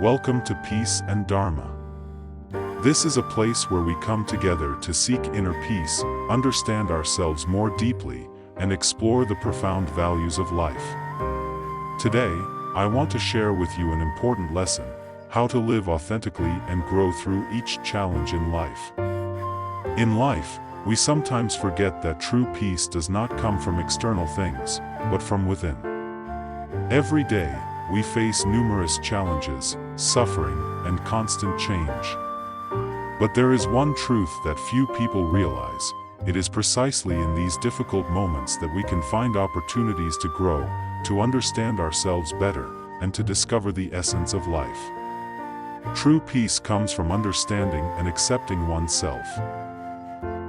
Welcome to Peace and Dharma. This is a place where we come together to seek inner peace, understand ourselves more deeply, and explore the profound values of life. Today, I want to share with you an important lesson: how to live authentically and grow through each challenge in life. In life, we sometimes forget that true peace does not come from external things, but from within. Every day, we face numerous challenges, suffering, and constant change. But there is one truth that few people realize: it is precisely in these difficult moments that we can find opportunities to grow, to understand ourselves better, and to discover the essence of life. True peace comes from understanding and accepting oneself.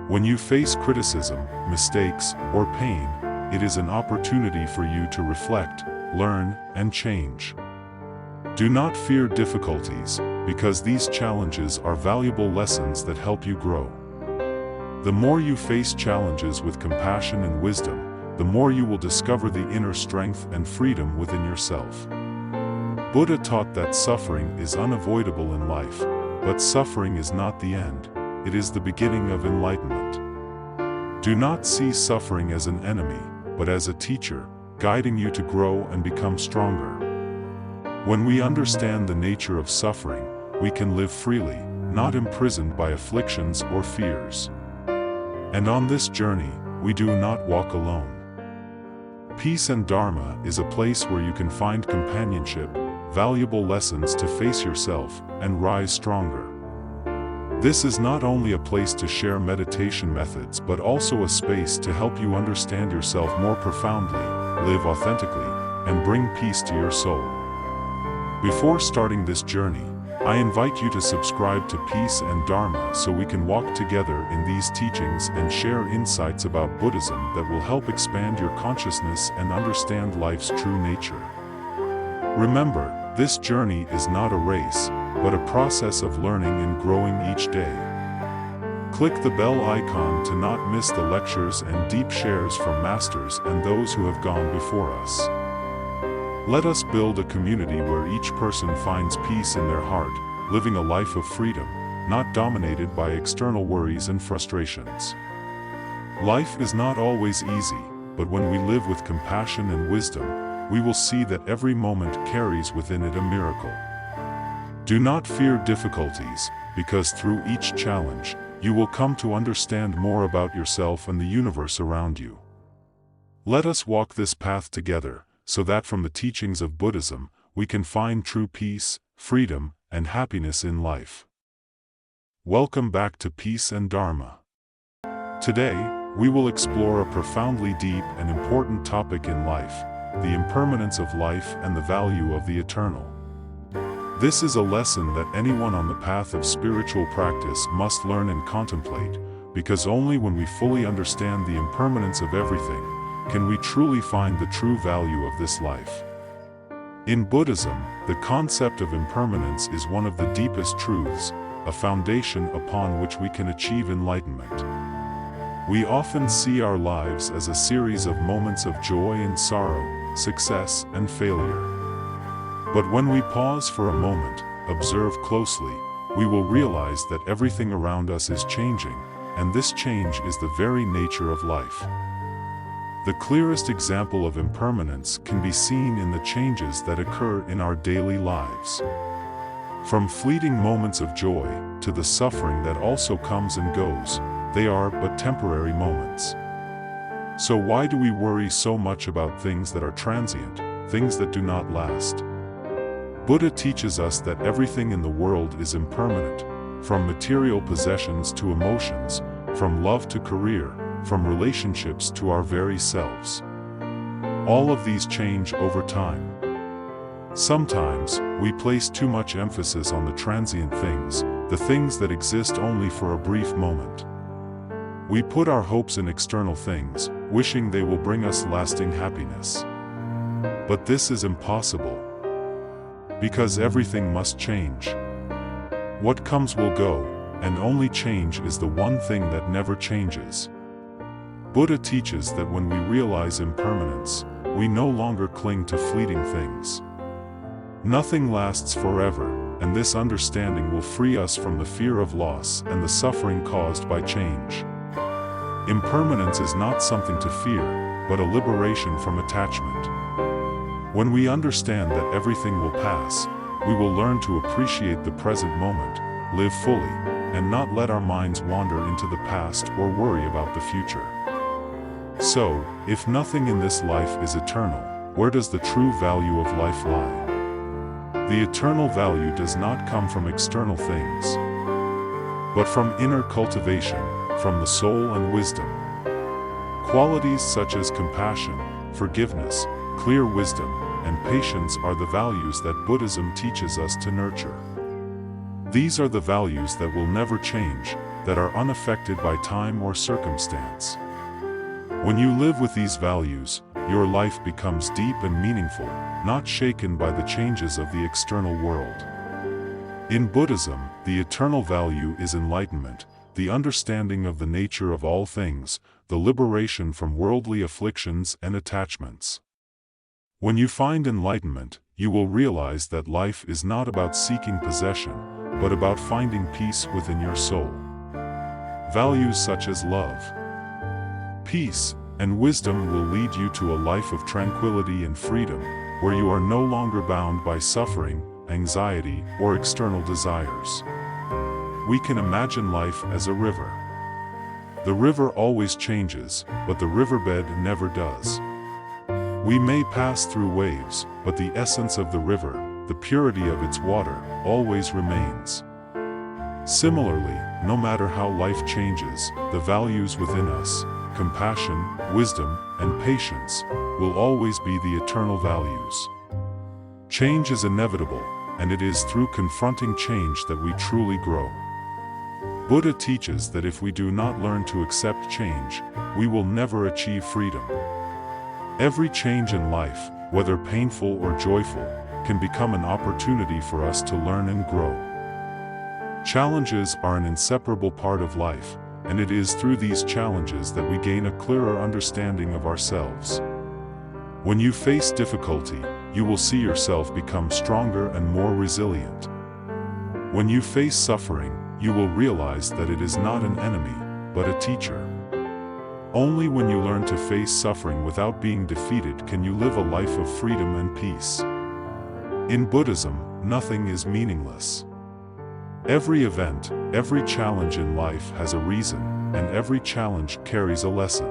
When you face criticism, mistakes, or pain, it is an opportunity for you to reflect, learn, and change. Do not fear difficulties, because these challenges are valuable lessons that help you grow. The more you face challenges with compassion and wisdom, the more you will discover the inner strength and freedom within yourself. Buddha taught that suffering is unavoidable in life, but suffering is not the end, it is the beginning of enlightenment. Do not see suffering as an enemy, but as a teacher, guiding you to grow and become stronger. When we understand the nature of suffering, we can live freely, not imprisoned by afflictions or fears. And on this journey, we do not walk alone. Peace and Dharma is a place where you can find companionship, valuable lessons to face yourself, and rise stronger. This is not only a place to share meditation methods but also a space to help you understand yourself more profoundly, live authentically, and bring peace to your soul. Before starting this journey, I invite you to subscribe to Peace and Dharma so we can walk together in these teachings and share insights about Buddhism that will help expand your consciousness and understand life's true nature. Remember, this journey is not a race, but a process of learning and growing each day. Click the bell icon to not miss the lectures and deep shares from masters and those who have gone before us. Let us build a community where each person finds peace in their heart, living a life of freedom, not dominated by external worries and frustrations. Life is not always easy, but when we live with compassion and wisdom, we will see that every moment carries within it a miracle. Do not fear difficulties, because through each challenge, you will come to understand more about yourself and the universe around you. Let us walk this path together, so that from the teachings of Buddhism, we can find true peace, freedom, and happiness in life. Welcome back to Peace and Dharma. Today, we will explore a profoundly deep and important topic in life: the impermanence of life and the value of the eternal. This is a lesson that anyone on the path of spiritual practice must learn and contemplate, because only when we fully understand the impermanence of everything, can we truly find the true value of this life. In Buddhism, the concept of impermanence is one of the deepest truths, a foundation upon which we can achieve enlightenment. We often see our lives as a series of moments of joy and sorrow, success and failure. But when we pause for a moment, observe closely, we will realize that everything around us is changing, and this change is the very nature of life. The clearest example of impermanence can be seen in the changes that occur in our daily lives. From fleeting moments of joy, to the suffering that also comes and goes, they are but temporary moments. So why do we worry so much about things that are transient, things that do not last? Buddha teaches us that everything in the world is impermanent, from material possessions to emotions, from love to career, from relationships to our very selves. All of these change over time. Sometimes, we place too much emphasis on the transient things, the things that exist only for a brief moment. We put our hopes in external things, wishing they will bring us lasting happiness. But this is impossible, because everything must change. What comes will go, and only change is the one thing that never changes. Buddha teaches that when we realize impermanence, we no longer cling to fleeting things. Nothing lasts forever, and this understanding will free us from the fear of loss and the suffering caused by change. Impermanence is not something to fear, but a liberation from attachment. When we understand that everything will pass, we will learn to appreciate the present moment, live fully, and not let our minds wander into the past or worry about the future. So, if nothing in this life is eternal, where does the true value of life lie? The eternal value does not come from external things, but from inner cultivation, from the soul and wisdom. Qualities such as compassion, forgiveness, clear wisdom, and patience are the values that Buddhism teaches us to nurture. These are the values that will never change, that are unaffected by time or circumstance. When you live with these values, your life becomes deep and meaningful, not shaken by the changes of the external world. In Buddhism, the eternal value is enlightenment, the understanding of the nature of all things, the liberation from worldly afflictions and attachments. When you find enlightenment, you will realize that life is not about seeking possession, but about finding peace within your soul. Values such as love, peace, and wisdom will lead you to a life of tranquility and freedom, where you are no longer bound by suffering, anxiety, or external desires. We can imagine life as a river. The river always changes, but the riverbed never does. We may pass through waves, but the essence of the river, the purity of its water, always remains. Similarly, no matter how life changes, the values within us, compassion, wisdom, and patience, will always be the eternal values. Change is inevitable, and it is through confronting change that we truly grow. Buddha teaches that if we do not learn to accept change, we will never achieve freedom. Every change in life, whether painful or joyful, can become an opportunity for us to learn and grow. Challenges are an inseparable part of life, and it is through these challenges that we gain a clearer understanding of ourselves. When you face difficulty, you will see yourself become stronger and more resilient. When you face suffering, you will realize that it is not an enemy, but a teacher. Only when you learn to face suffering without being defeated can you live a life of freedom and peace. In Buddhism, nothing is meaningless. Every event, every challenge in life has a reason, and every challenge carries a lesson.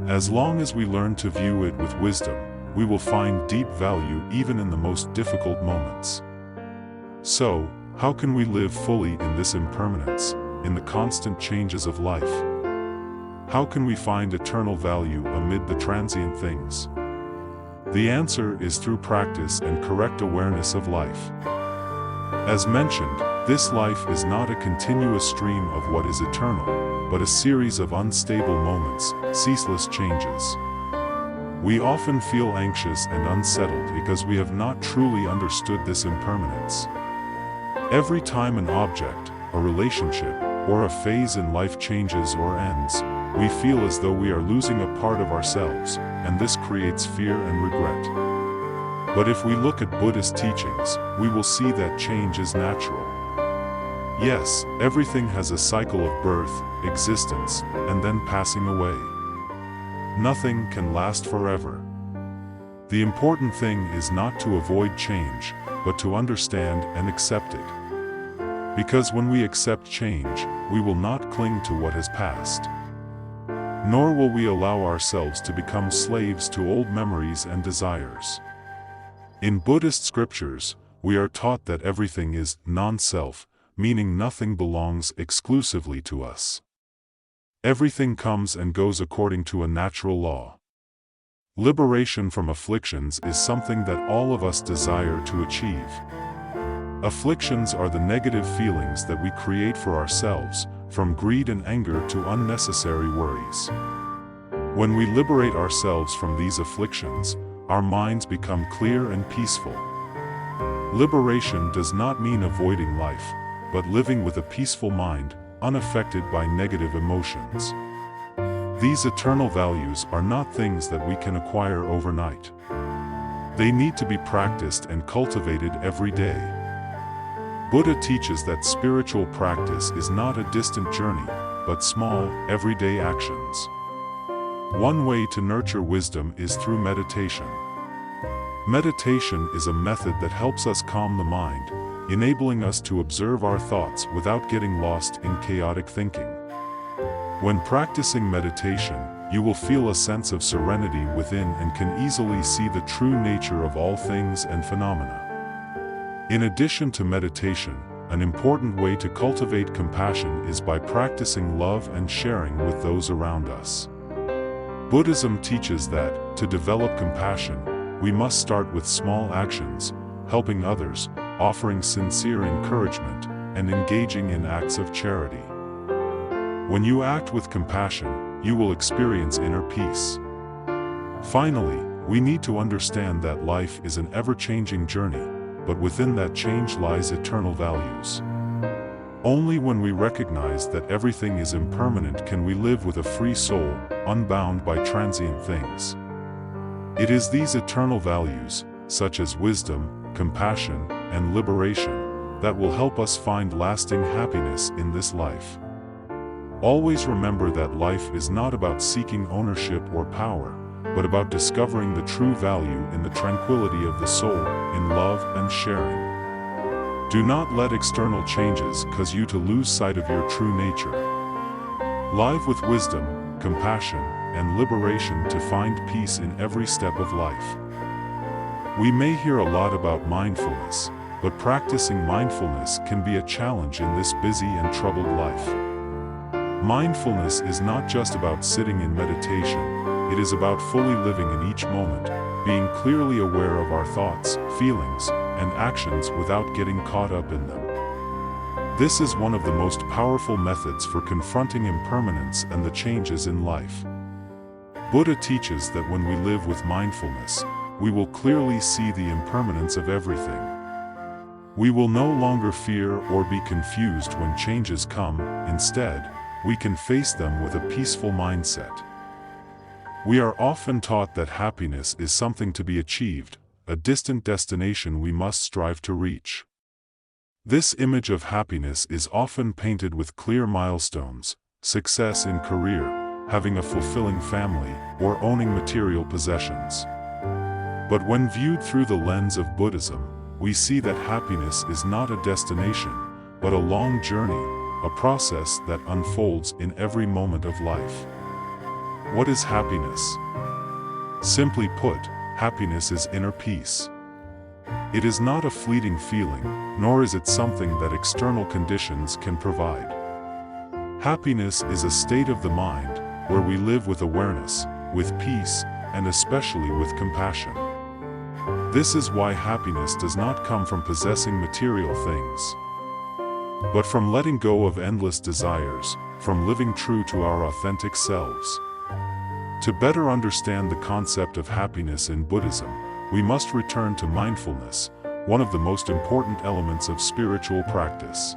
As long as we learn to view it with wisdom, we will find deep value even in the most difficult moments. So, how can we live fully in this impermanence, in the constant changes of life? How can we find eternal value amid the transient things? The answer is through practice and correct awareness of life. As mentioned, this life is not a continuous stream of what is eternal, but a series of unstable moments, ceaseless changes. We often feel anxious and unsettled because we have not truly understood this impermanence. Every time an object, a relationship, or a phase in life changes or ends, we feel as though we are losing a part of ourselves, and this creates fear and regret. But if we look at Buddhist teachings, we will see that change is natural. Yes, everything has a cycle of birth, existence, and then passing away. Nothing can last forever. The important thing is not to avoid change, but to understand and accept it. Because when we accept change, we will not cling to what has passed. Nor will we allow ourselves to become slaves to old memories and desires. In Buddhist scriptures, we are taught that everything is non-self, meaning nothing belongs exclusively to us. Everything comes and goes according to a natural law. Liberation from afflictions is something that all of us desire to achieve. Afflictions are the negative feelings that we create for ourselves, from greed and anger to unnecessary worries. When we liberate ourselves from these afflictions, our minds become clear and peaceful. Liberation does not mean avoiding life, but living with a peaceful mind, unaffected by negative emotions. These eternal values are not things that we can acquire overnight. They need to be practiced and cultivated every day. Buddha teaches that spiritual practice is not a distant journey, but small, everyday actions. One way to nurture wisdom is through meditation. Meditation is a method that helps us calm the mind, enabling us to observe our thoughts without getting lost in chaotic thinking. When practicing meditation, you will feel a sense of serenity within and can easily see the true nature of all things and phenomena. In addition to meditation, an important way to cultivate compassion is by practicing love and sharing with those around us. Buddhism teaches that, to develop compassion, we must start with small actions, helping others, offering sincere encouragement, and engaging in acts of charity. When you act with compassion, you will experience inner peace. Finally, we need to understand that life is an ever-changing journey, but within that change lies eternal values. Only when we recognize that everything is impermanent can we live with a free soul, unbound by transient things. It is these eternal values, such as wisdom, compassion, and liberation, that will help us find lasting happiness in this life. Always remember that life is not about seeking ownership or power, but about discovering the true value in the tranquility of the soul, in love and sharing. Do not let external changes cause you to lose sight of your true nature. Live with wisdom, compassion, and liberation to find peace in every step of life. We may hear a lot about mindfulness, but practicing mindfulness can be a challenge in this busy and troubled life. Mindfulness is not just about sitting in meditation, it is about fully living in each moment, being clearly aware of our thoughts, feelings, and actions without getting caught up in them. This is one of the most powerful methods for confronting impermanence and the changes in life. Buddha teaches that when we live with mindfulness, we will clearly see the impermanence of everything. We will no longer fear or be confused when changes come. Instead, we can face them with a peaceful mindset. We are often taught that happiness is something to be achieved, a distant destination we must strive to reach. This image of happiness is often painted with clear milestones: success in career, having a fulfilling family, or owning material possessions. But when viewed through the lens of Buddhism, we see that happiness is not a destination, but a long journey, a process that unfolds in every moment of life. What is happiness? Simply put, happiness is inner peace. It is not a fleeting feeling, nor is it something that external conditions can provide. Happiness is a state of the mind, where we live with awareness, with peace, and especially with compassion. This is why happiness does not come from possessing material things, but from letting go of endless desires, from living true to our authentic selves. To better understand the concept of happiness in Buddhism, we must return to mindfulness, one of the most important elements of spiritual practice.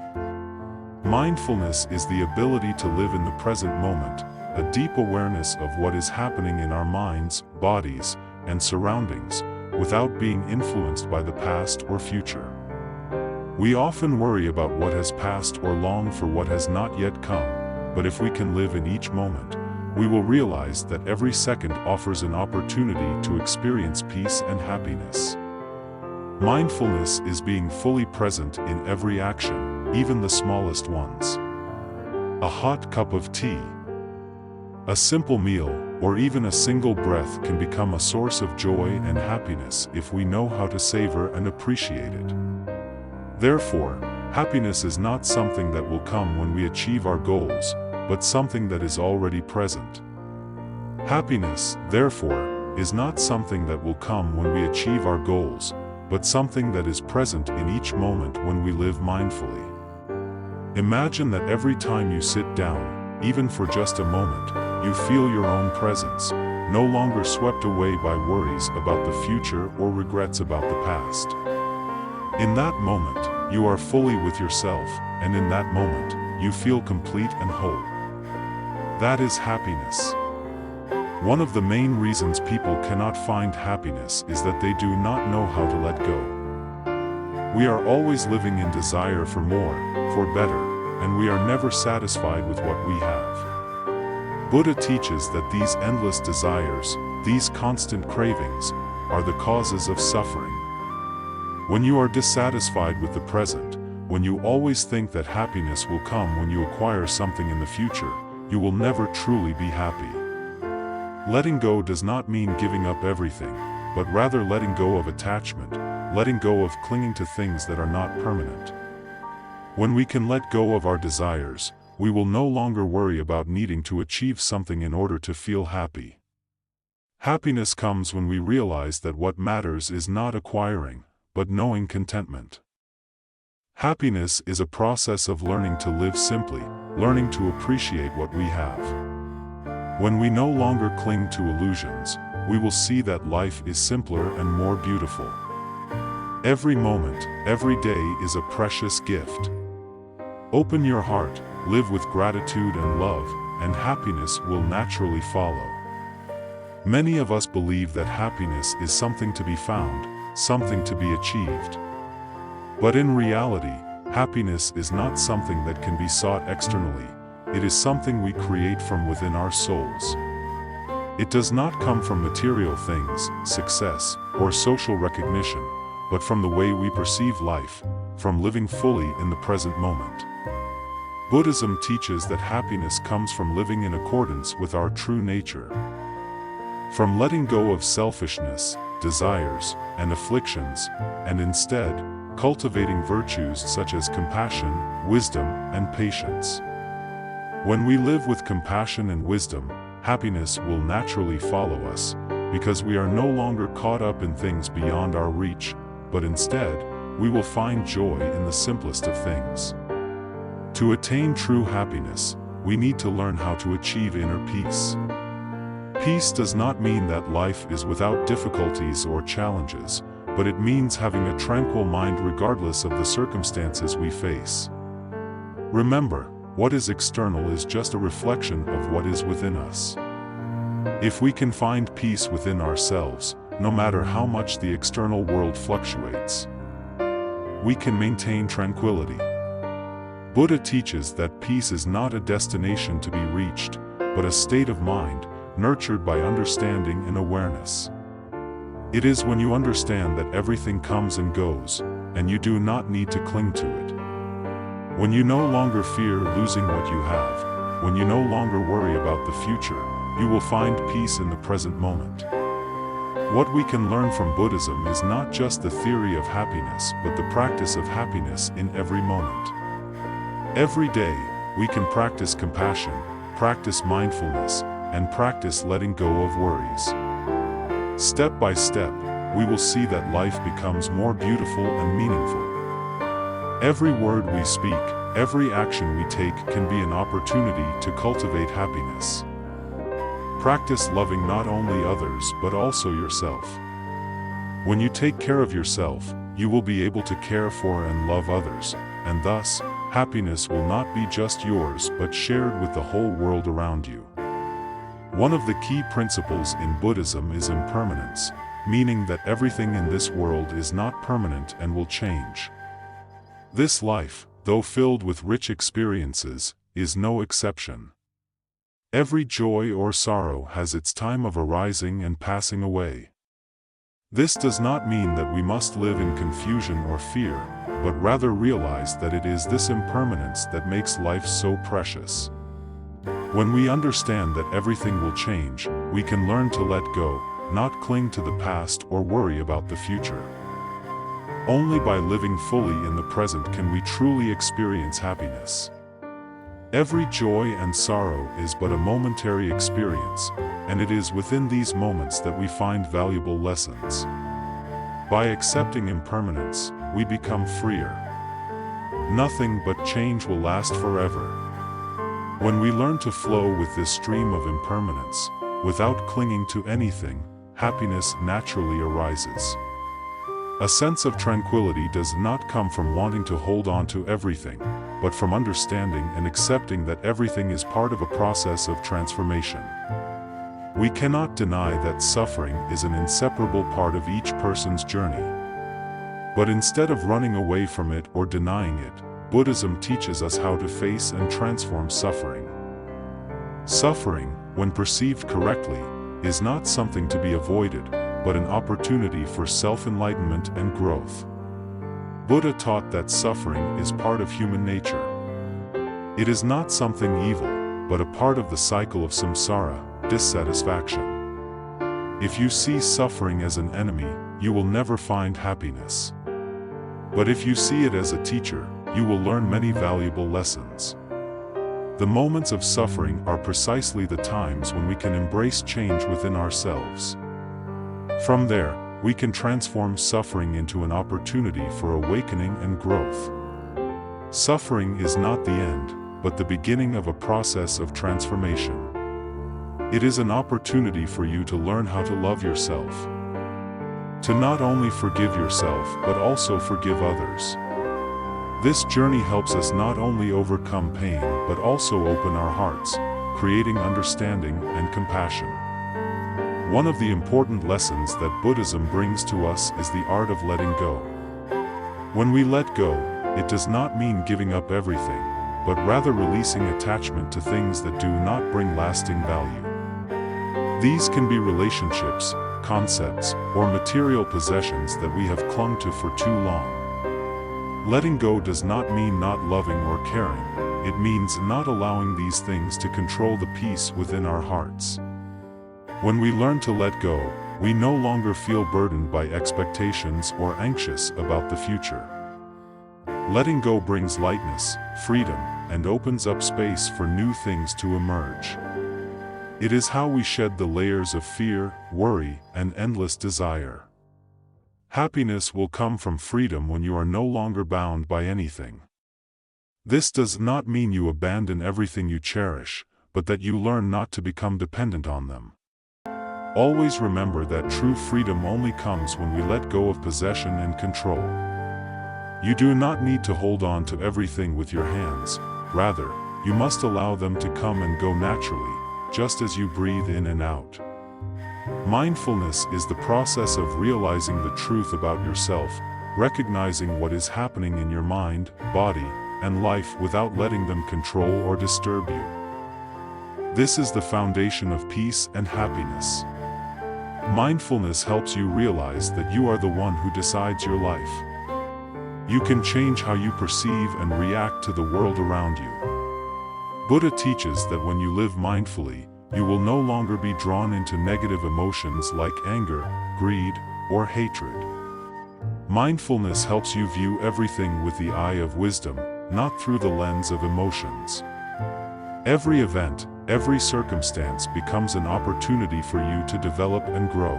Mindfulness is the ability to live in the present moment, a deep awareness of what is happening in our minds, bodies, and surroundings, without being influenced by the past or future. We often worry about what has passed or long for what has not yet come, but if we can live in each moment, we will realize that every second offers an opportunity to experience peace and happiness. Mindfulness is being fully present in every action, even the smallest ones. A hot cup of tea, a simple meal, or even a single breath can become a source of joy and happiness if we know how to savor and appreciate it. Therefore, happiness is not something that will come when we achieve our goals, but something that is already present. Happiness, therefore, is not something that will come when we achieve our goals, but something that is present in each moment when we live mindfully. Imagine that every time you sit down, even for just a moment, you feel your own presence, no longer swept away by worries about the future or regrets about the past. In that moment, you are fully with yourself, and in that moment, you feel complete and whole. That is happiness. One of the main reasons people cannot find happiness is that they do not know how to let go. We are always living in desire for more, for better, and we are never satisfied with what we have. Buddha teaches that these endless desires, these constant cravings, are the causes of suffering. When you are dissatisfied with the present, when you always think that happiness will come when you acquire something in the future, you will never truly be happy. Letting go does not mean giving up everything, but rather letting go of attachment, letting go of clinging to things that are not permanent. When we can let go of our desires, we will no longer worry about needing to achieve something in order to feel happy. Happiness comes when we realize that what matters is not acquiring, but knowing contentment. Happiness is a process of learning to live simply, learning to appreciate what we have. When we no longer cling to illusions, we will see that life is simpler and more beautiful. Every moment, every day is a precious gift. Open your heart, live with gratitude and love, and happiness will naturally follow. Many of us believe that happiness is something to be found, something to be achieved. But in reality, happiness is not something that can be sought externally. It is something we create from within our souls. It does not come from material things, success, or social recognition, but from the way we perceive life, from living fully in the present moment. Buddhism teaches that happiness comes from living in accordance with our true nature. From letting go of selfishness, desires, and afflictions, and instead, cultivating virtues such as compassion, wisdom, and patience. When we live with compassion and wisdom, happiness will naturally follow us, because we are no longer caught up in things beyond our reach, but instead, we will find joy in the simplest of things. To attain true happiness, we need to learn how to achieve inner peace. Peace does not mean that life is without difficulties or challenges, but it means having a tranquil mind regardless of the circumstances we face. Remember, what is external is just a reflection of what is within us. If we can find peace within ourselves, no matter how much the external world fluctuates, we can maintain tranquility. Buddha teaches that peace is not a destination to be reached, but a state of mind, nurtured by understanding and awareness. It is when you understand that everything comes and goes, and you do not need to cling to it. When you no longer fear losing what you have, when you no longer worry about the future, you will find peace in the present moment. What we can learn from Buddhism is not just the theory of happiness, but the practice of happiness in every moment. Every day, we can practice compassion, practice mindfulness, and practice letting go of worries. Step by step, we will see that life becomes more beautiful and meaningful. Every word we speak, every action we take can be an opportunity to cultivate happiness. Practice loving not only others but also yourself. When you take care of yourself, you will be able to care for and love others, and thus, happiness will not be just yours but shared with the whole world around you. One of the key principles in Buddhism is impermanence, meaning that everything in this world is not permanent and will change. This life, though filled with rich experiences, is no exception. Every joy or sorrow has its time of arising and passing away. This does not mean that we must live in confusion or fear, but rather realize that it is this impermanence that makes life so precious. When we understand that everything will change, we can learn to let go, not cling to the past or worry about the future. Only by living fully in the present can we truly experience happiness. Every joy and sorrow is but a momentary experience, and it is within these moments that we find valuable lessons. By accepting impermanence, we become freer. Nothing but change will last forever. When we learn to flow with this stream of impermanence, without clinging to anything, happiness naturally arises. A sense of tranquility does not come from wanting to hold on to everything, but from understanding and accepting that everything is part of a process of transformation. We cannot deny that suffering is an inseparable part of each person's journey. But instead of running away from it or denying it, Buddhism teaches us how to face and transform suffering. Suffering, when perceived correctly, is not something to be avoided, but an opportunity for self-enlightenment and growth. Buddha taught that suffering is part of human nature. It is not something evil, but a part of the cycle of samsara, dissatisfaction. If you see suffering as an enemy, you will never find happiness. But if you see it as a teacher, you will learn many valuable lessons. The moments of suffering are precisely the times when we can embrace change within ourselves. From there, we can transform suffering into an opportunity for awakening and growth. Suffering is not the end, but the beginning of a process of transformation. It is an opportunity for you to learn how to love yourself. To not only forgive yourself but also forgive others. This journey helps us not only overcome pain but also open our hearts, creating understanding and compassion. One of the important lessons that Buddhism brings to us is the art of letting go. When we let go, it does not mean giving up everything, but rather releasing attachment to things that do not bring lasting value. These can be relationships, concepts, or material possessions that we have clung to for too long. Letting go does not mean not loving or caring, it means not allowing these things to control the peace within our hearts. When we learn to let go, we no longer feel burdened by expectations or anxious about the future. Letting go brings lightness, freedom, and opens up space for new things to emerge. It is how we shed the layers of fear, worry, and endless desire. Happiness will come from freedom when you are no longer bound by anything. This does not mean you abandon everything you cherish, but that you learn not to become dependent on them. Always remember that true freedom only comes when we let go of possession and control. You do not need to hold on to everything with your hands, rather, you must allow them to come and go naturally, just as you breathe in and out. Mindfulness is the process of realizing the truth about yourself, recognizing what is happening in your mind, body, and life without letting them control or disturb you. This is the foundation of peace and happiness. Mindfulness helps you realize that you are the one who decides your life. You can change how you perceive and react to the world around you. Buddha teaches that when you live mindfully, you will no longer be drawn into negative emotions like anger, greed, or hatred. Mindfulness helps you view everything with the eye of wisdom, not through the lens of emotions. Every event, every circumstance becomes an opportunity for you to develop and grow.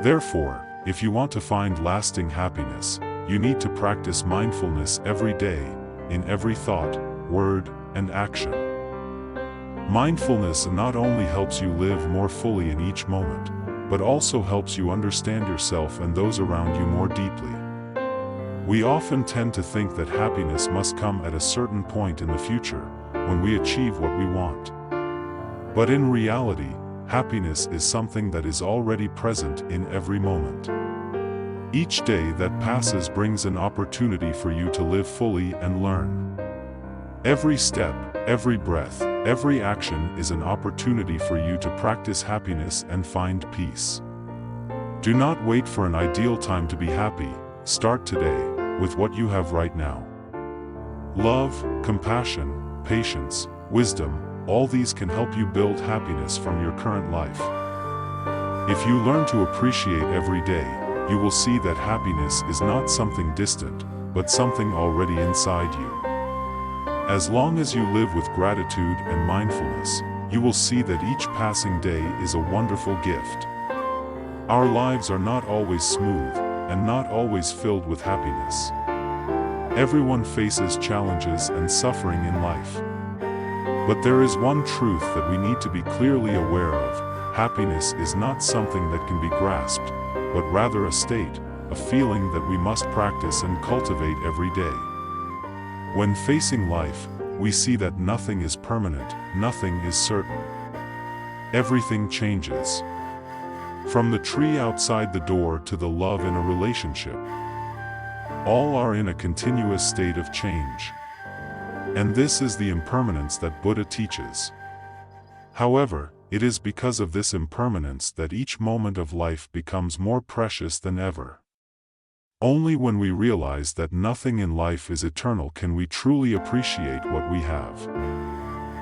Therefore, if you want to find lasting happiness, you need to practice mindfulness every day, in every thought, word, and action. Mindfulness not only helps you live more fully in each moment, but also helps you understand yourself and those around you more deeply. We often tend to think that happiness must come at a certain point in the future, when we achieve what we want. But in reality, happiness is something that is already present in every moment. Each day that passes brings an opportunity for you to live fully and learn. Every step, every breath, every action is an opportunity for you to practice happiness and find peace. Do not wait for an ideal time to be happy, start today, with what you have right now. Love, compassion, patience, wisdom, all these can help you build happiness from your current life. If you learn to appreciate every day, you will see that happiness is not something distant, but something already inside you. As long as you live with gratitude and mindfulness, you will see that each passing day is a wonderful gift. Our lives are not always smooth, and not always filled with happiness. Everyone faces challenges and suffering in life. But there is one truth that we need to be clearly aware of: happiness is not something that can be grasped, but rather a state, a feeling that we must practice and cultivate every day. When facing life, we see that nothing is permanent, nothing is certain. everything changes. From the tree outside the door to the love in a relationship, all are in a continuous state of change. And this is the impermanence that Buddha teaches. However, it is because of this impermanence that each moment of life becomes more precious than ever. Only when we realize that nothing in life is eternal can we truly appreciate what we have.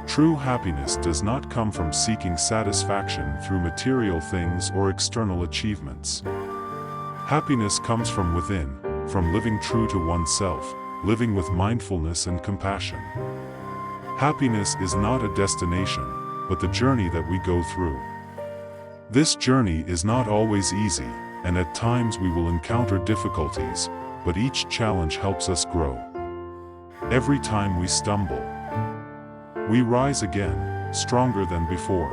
True happiness does not come from seeking satisfaction through material things or external achievements. Happiness comes from within, from living true to oneself, living with mindfulness and compassion. Happiness is not a destination, but the journey that we go through. This journey is not always easy, and at times we will encounter difficulties, but each challenge helps us grow. Every time we stumble, we rise again, stronger than before.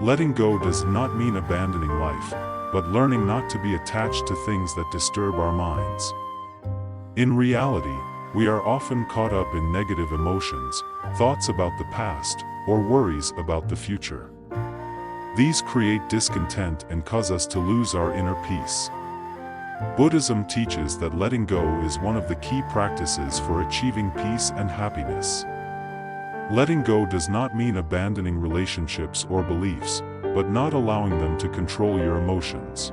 Letting go does not mean abandoning life, but learning not to be attached to things that disturb our minds. In reality, we are often caught up in negative emotions, thoughts about the past, or worries about the future. These create discontent and cause us to lose our inner peace. Buddhism teaches that letting go is one of the key practices for achieving peace and happiness. Letting go does not mean abandoning relationships or beliefs, but not allowing them to control your emotions.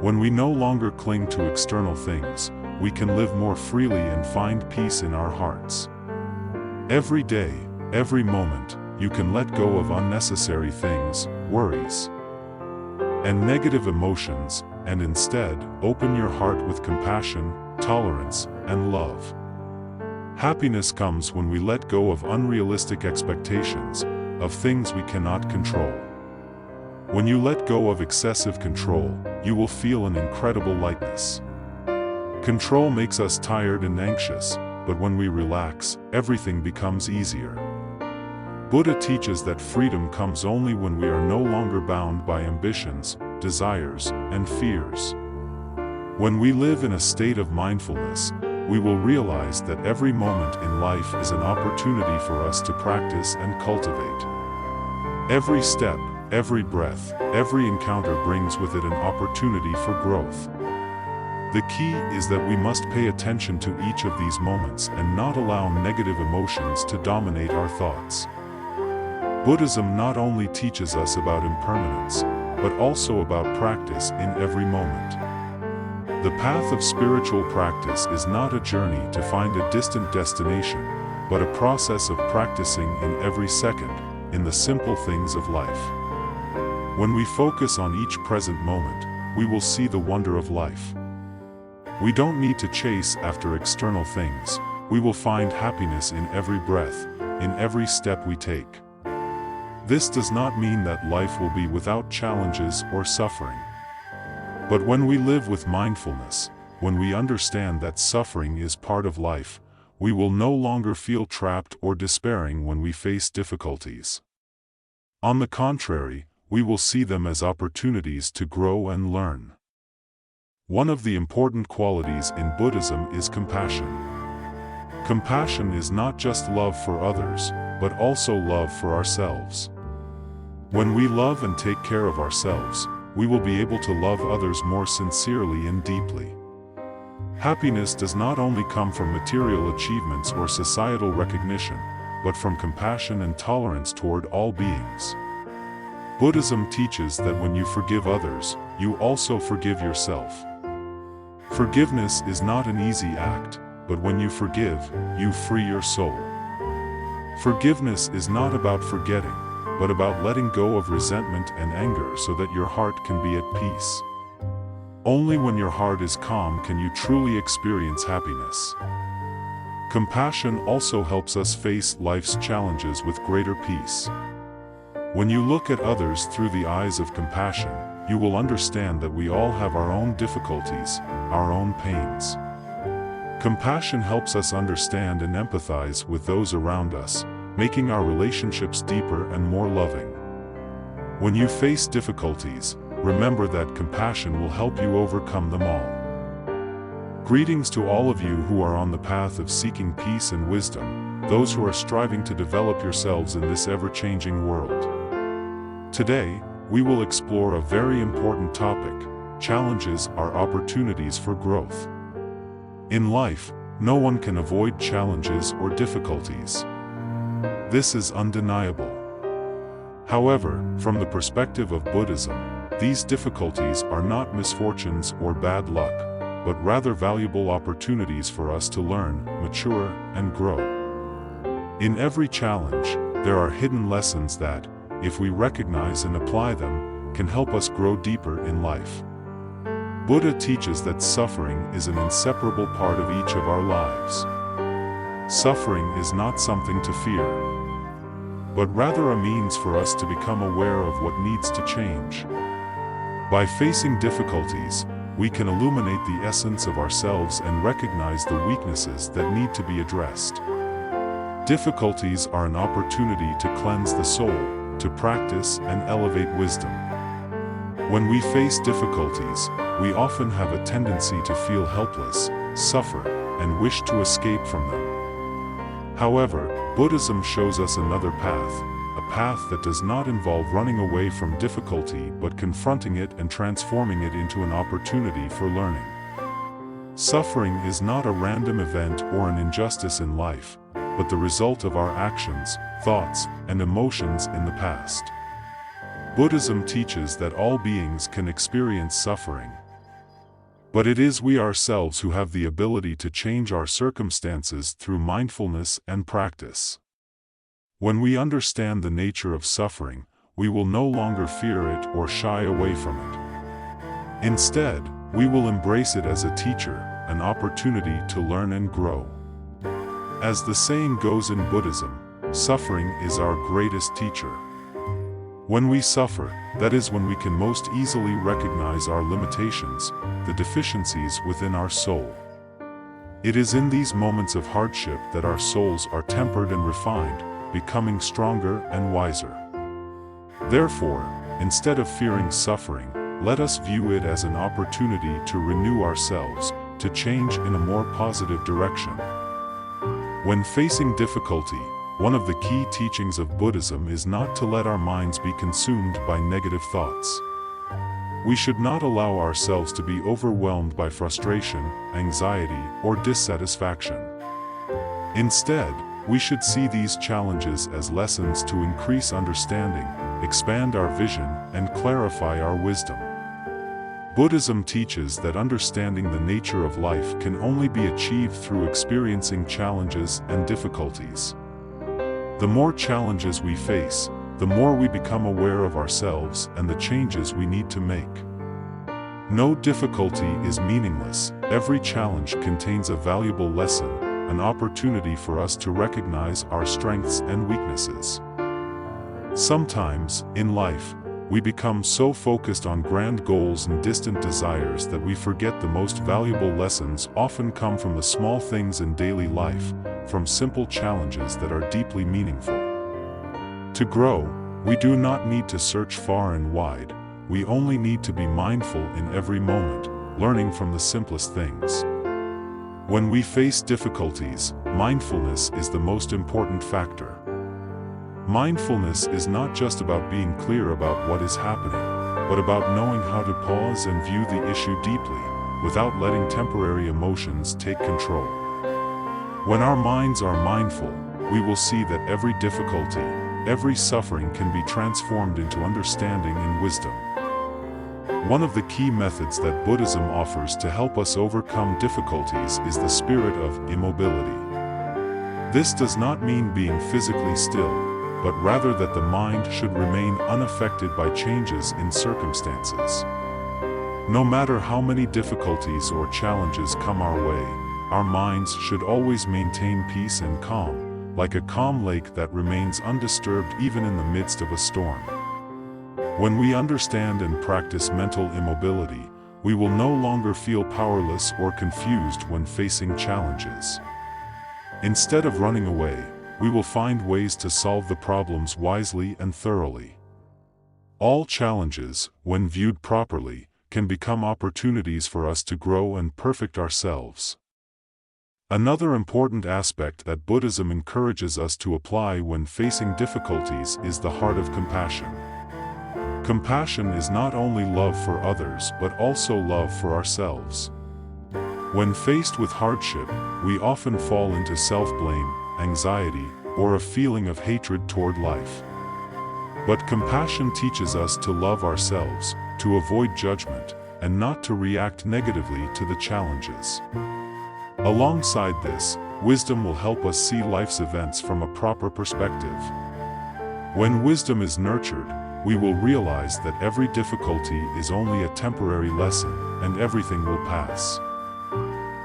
When we no longer cling to external things, we can live more freely and find peace in our hearts. Every day, every moment, you can let go of unnecessary things, worries, and negative emotions, and instead, open your heart with compassion, tolerance, and love. Happiness comes when we let go of unrealistic expectations, of things we cannot control. When you let go of excessive control, you will feel an incredible lightness. Control makes us tired and anxious, but when we relax, everything becomes easier. Buddha teaches that freedom comes only when we are no longer bound by ambitions, desires, and fears. When we live in a state of mindfulness, we will realize that every moment in life is an opportunity for us to practice and cultivate. Every step, every breath, every encounter brings with it an opportunity for growth. The key is that we must pay attention to each of these moments and not allow negative emotions to dominate our thoughts. Buddhism not only teaches us about impermanence, but also about practice in every moment. The path of spiritual practice is not a journey to find a distant destination, but a process of practicing in every second, in the simple things of life. When we focus on each present moment, we will see the wonder of life. We don't need to chase after external things. We will find happiness in every breath, in every step we take. This does not mean that life will be without challenges or suffering. But when we live with mindfulness, when we understand that suffering is part of life, we will no longer feel trapped or despairing when we face difficulties. On the contrary, we will see them as opportunities to grow and learn. One of the important qualities in Buddhism is compassion. Compassion is not just love for others, but also love for ourselves. When we love and take care of ourselves, we will be able to love others more sincerely and deeply. Happiness does not only come from material achievements or societal recognition, but from compassion and tolerance toward all beings. Buddhism teaches that when you forgive others, you also forgive yourself. Forgiveness is not an easy act, but when you forgive, you free your soul. Forgiveness is not about forgetting, but about letting go of resentment and anger so that your heart can be at peace. Only when your heart is calm can you truly experience happiness. Compassion also helps us face life's challenges with greater peace. When you look at others through the eyes of compassion, you will understand that we all have our own difficulties, our own pains. Compassion helps us understand and empathize with those around us, making our relationships deeper and more loving. When you face difficulties, remember that compassion will help you overcome them all. Greetings to all of you who are on the path of seeking peace and wisdom, those who are striving to develop yourselves in this ever-changing world. Today, we will explore a very important topic: challenges are opportunities for growth. In life, no one can avoid challenges or difficulties. This is undeniable. However, from the perspective of Buddhism, these difficulties are not misfortunes or bad luck, but rather valuable opportunities for us to learn, mature, and grow. In every challenge, there are hidden lessons that, if we recognize and apply them, can help us grow deeper in life. Buddha teaches that suffering is an inseparable part of each of our lives. Suffering is not something to fear, but rather a means for us to become aware of what needs to change. By facing difficulties, we can illuminate the essence of ourselves and recognize the weaknesses that need to be addressed. Difficulties are an opportunity to cleanse the soul, to practice and elevate wisdom. When we face difficulties, we often have a tendency to feel helpless, suffer, and wish to escape from them. However, Buddhism shows us another path, a path that does not involve running away from difficulty but confronting it and transforming it into an opportunity for learning. Suffering is not a random event or an injustice in life, but the result of our actions, thoughts, and emotions in the past. Buddhism teaches that all beings can experience suffering, but it is we ourselves who have the ability to change our circumstances through mindfulness and practice. When we understand the nature of suffering, we will no longer fear it or shy away from it. Instead, we will embrace it as a teacher, an opportunity to learn and grow. As the saying goes in Buddhism, suffering is our greatest teacher. When we suffer, that is when we can most easily recognize our limitations, the deficiencies within our soul. It is in these moments of hardship that our souls are tempered and refined, becoming stronger and wiser. Therefore, instead of fearing suffering, let us view it as an opportunity to renew ourselves, to change in a more positive direction. When facing difficulty, one of the key teachings of Buddhism is not to let our minds be consumed by negative thoughts. We should not allow ourselves to be overwhelmed by frustration, anxiety, or dissatisfaction. Instead, we should see these challenges as lessons to increase understanding, expand our vision, and clarify our wisdom. Buddhism teaches that understanding the nature of life can only be achieved through experiencing challenges and difficulties. The more challenges we face, the more we become aware of ourselves and the changes we need to make. No difficulty is meaningless. Every challenge contains a valuable lesson, an opportunity for us to recognize our strengths and weaknesses. Sometimes, in life, we become so focused on grand goals and distant desires that we forget the most valuable lessons often come from the small things in daily life, from simple challenges that are deeply meaningful. To grow, we do not need to search far and wide, we only need to be mindful in every moment, learning from the simplest things. When we face difficulties, mindfulness is the most important factor. Mindfulness is not just about being clear about what is happening, but about knowing how to pause and view the issue deeply, without letting temporary emotions take control. When our minds are mindful, we will see that every difficulty, every suffering can be transformed into understanding and wisdom. One of the key methods that Buddhism offers to help us overcome difficulties is the spirit of immobility. This does not mean being physically still, but rather that the mind should remain unaffected by changes in circumstances. No matter how many difficulties or challenges come our way, our minds should always maintain peace and calm, like a calm lake that remains undisturbed even in the midst of a storm. When we understand and practice mental immobility, we will no longer feel powerless or confused when facing challenges. Instead of running away, we will find ways to solve the problems wisely and thoroughly. All challenges, when viewed properly, can become opportunities for us to grow and perfect ourselves. Another important aspect that Buddhism encourages us to apply when facing difficulties is the heart of compassion. Compassion is not only love for others but also love for ourselves. When faced with hardship, we often fall into self-blame, anxiety, or a feeling of hatred toward life. But compassion teaches us to love ourselves, to avoid judgment, and not to react negatively to the challenges. Alongside this, wisdom will help us see life's events from a proper perspective. When wisdom is nurtured, we will realize that every difficulty is only a temporary lesson, and everything will pass.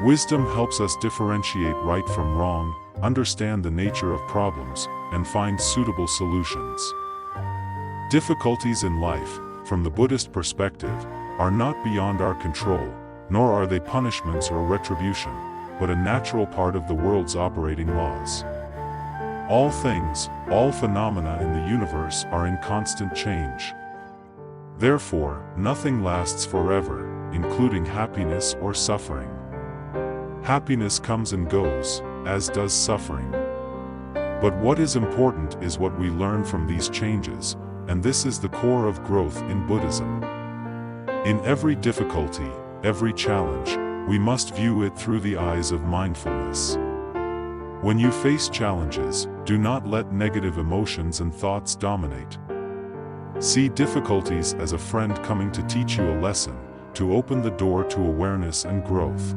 Wisdom helps us differentiate right from wrong, understand the nature of problems, and find suitable solutions. Difficulties in life, from the Buddhist perspective, are not beyond our control, nor are they punishments or retribution, but a natural part of the world's operating laws. All things, all phenomena in the universe are in constant change. Therefore, nothing lasts forever, including happiness or suffering. Happiness comes and goes, as does suffering. But what is important is what we learn from these changes, and this is the core of growth in Buddhism. In every difficulty, every challenge, we must view it through the eyes of mindfulness. When you face challenges, do not let negative emotions and thoughts dominate. See difficulties as a friend coming to teach you a lesson, to open the door to awareness and growth.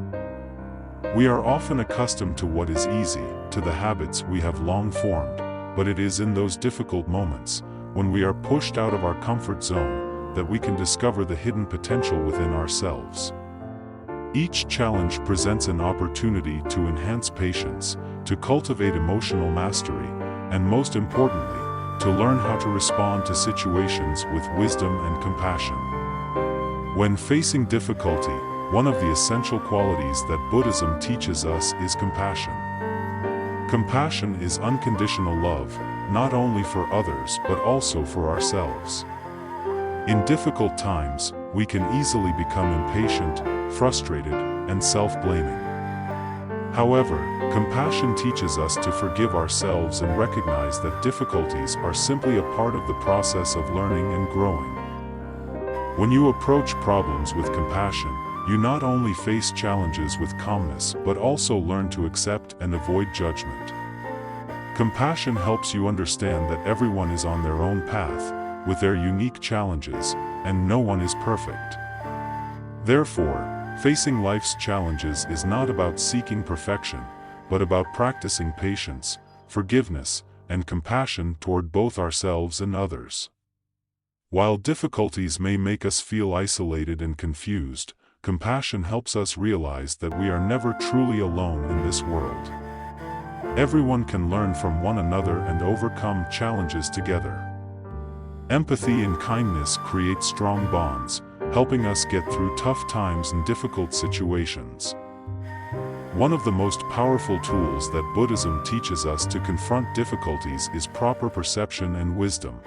We are often accustomed to what is easy, to the habits we have long formed, but it is in those difficult moments, when we are pushed out of our comfort zone, that we can discover the hidden potential within ourselves. Each challenge presents an opportunity to enhance patience, to cultivate emotional mastery, and most importantly, to learn how to respond to situations with wisdom and compassion. When facing difficulty, one of the essential qualities that Buddhism teaches us is compassion. Compassion is unconditional love, not only for others but also for ourselves. In difficult times, we can easily become impatient, frustrated, and self-blaming. However, compassion teaches us to forgive ourselves and recognize that difficulties are simply a part of the process of learning and growing. When you approach problems with compassion, you not only face challenges with calmness but also learn to accept and avoid judgment. Compassion helps you understand that everyone is on their own path, with their unique challenges, and no one is perfect. Therefore, facing life's challenges is not about seeking perfection, but about practicing patience, forgiveness, and compassion toward both ourselves and others. While difficulties may make us feel isolated and confused, compassion helps us realize that we are never truly alone in this world. Everyone can learn from one another and overcome challenges together. Empathy and kindness create strong bonds, helping us get through tough times and difficult situations. One of the most powerful tools that Buddhism teaches us to confront difficulties is proper perception and wisdom.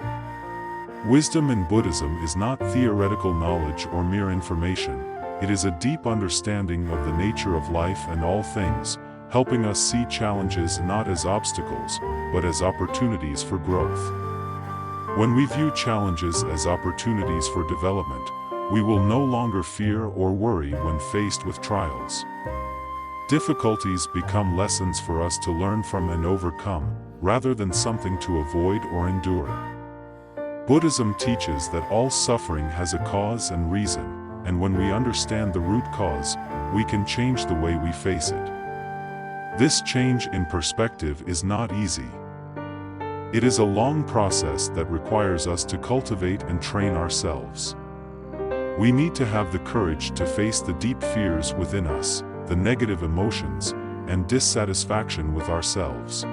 Wisdom in Buddhism is not theoretical knowledge or mere information, it is a deep understanding of the nature of life and all things, helping us see challenges not as obstacles, but as opportunities for growth. When we view challenges as opportunities for development, we will no longer fear or worry when faced with trials. Difficulties become lessons for us to learn from and overcome, rather than something to avoid or endure. Buddhism teaches that all suffering has a cause and reason, and when we understand the root cause, we can change the way we face it. This change in perspective is not easy. It is a long process that requires us to cultivate and train ourselves. We need to have the courage to face the deep fears within us, the negative emotions, and dissatisfaction with ourselves.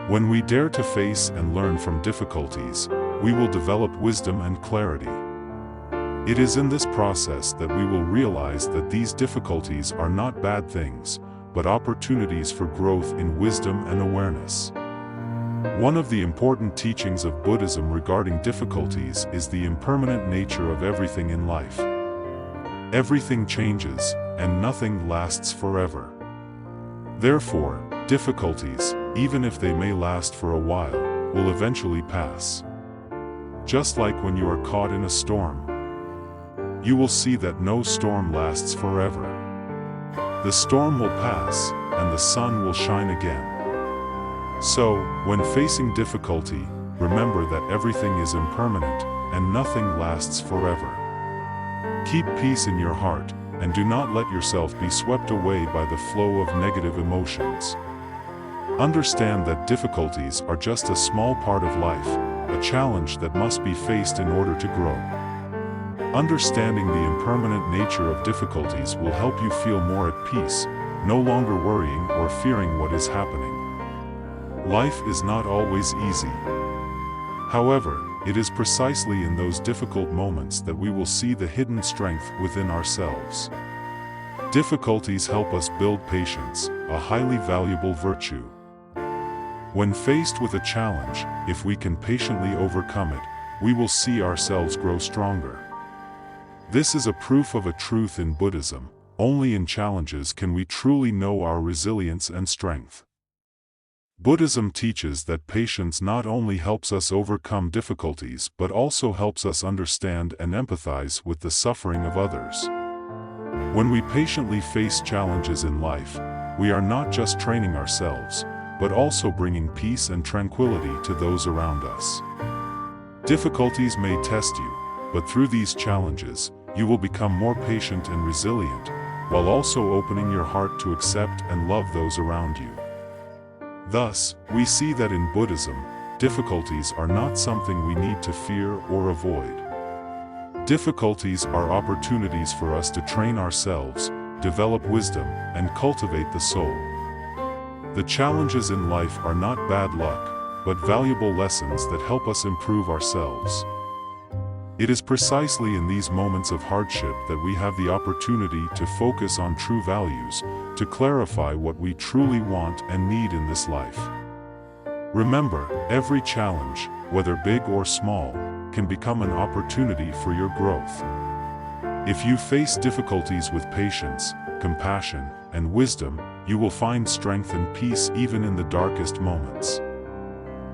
When we dare to face and learn from difficulties, we will develop wisdom and clarity. It is in this process that we will realize that these difficulties are not bad things, but opportunities for growth in wisdom and awareness. One of the important teachings of Buddhism regarding difficulties is the impermanent nature of everything in life. Everything changes, and nothing lasts forever. Therefore, difficulties, even if they may last for a while, will eventually pass. just like when you are caught in a storm. You will see that no storm lasts forever. The storm will pass, and the sun will shine again. So, when facing difficulty, remember that everything is impermanent, and nothing lasts forever. Keep peace in your heart, and do not let yourself be swept away by the flow of negative emotions. Understand that difficulties are just a small part of life, a challenge that must be faced in order to grow. Understanding the impermanent nature of difficulties will help you feel more at peace, no longer worrying or fearing what is happening. Life is not always easy. However, it is precisely in those difficult moments that we will see the hidden strength within ourselves. Difficulties help us build patience, a highly valuable virtue. When faced with a challenge, if we can patiently overcome it, we will see ourselves grow stronger. This is a proof of a truth in Buddhism: only in challenges can we truly know our resilience and strength. Buddhism teaches that patience not only helps us overcome difficulties but also helps us understand and empathize with the suffering of others. When we patiently face challenges in life, we are not just training ourselves, but also bringing peace and tranquility to those around us. Difficulties may test you, but through these challenges, you will become more patient and resilient, while also opening your heart to accept and love those around you. Thus, we see that in Buddhism, difficulties are not something we need to fear or avoid. Difficulties are opportunities for us to train ourselves, develop wisdom, and cultivate the soul. The challenges in life are not bad luck, but valuable lessons that help us improve ourselves. It is precisely in these moments of hardship that we have the opportunity to focus on true values, to clarify what we truly want and need in this life. Remember, every challenge, whether big or small, can become an opportunity for your growth. If you face difficulties with patience, compassion, and wisdom, you will find strength and peace even in the darkest moments.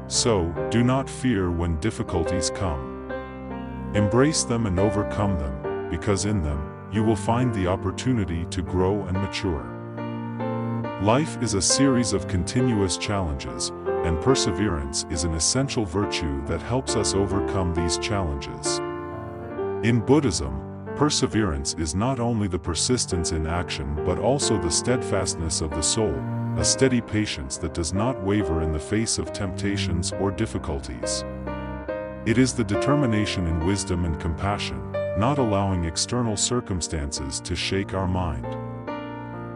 So, do not fear when difficulties come. Embrace them and overcome them, because in them, you will find the opportunity to grow and mature. Life is a series of continuous challenges, and perseverance is an essential virtue that helps us overcome these challenges. In Buddhism, perseverance is not only the persistence in action but also the steadfastness of the soul, a steady patience that does not waver in the face of temptations or difficulties. It is the determination in wisdom and compassion, not allowing external circumstances to shake our mind.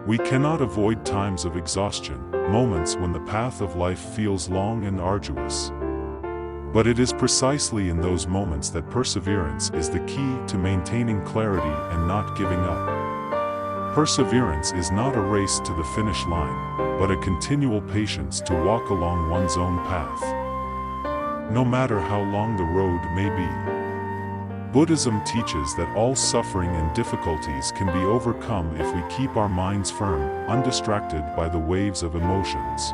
We cannot avoid times of exhaustion, moments when the path of life feels long and arduous. But it is precisely in those moments that perseverance is the key to maintaining clarity and not giving up. Perseverance is not a race to the finish line, but a continual patience to walk along one's own path, no matter how long the road may be. Buddhism teaches that all suffering and difficulties can be overcome if we keep our minds firm, undistracted by the waves of emotions.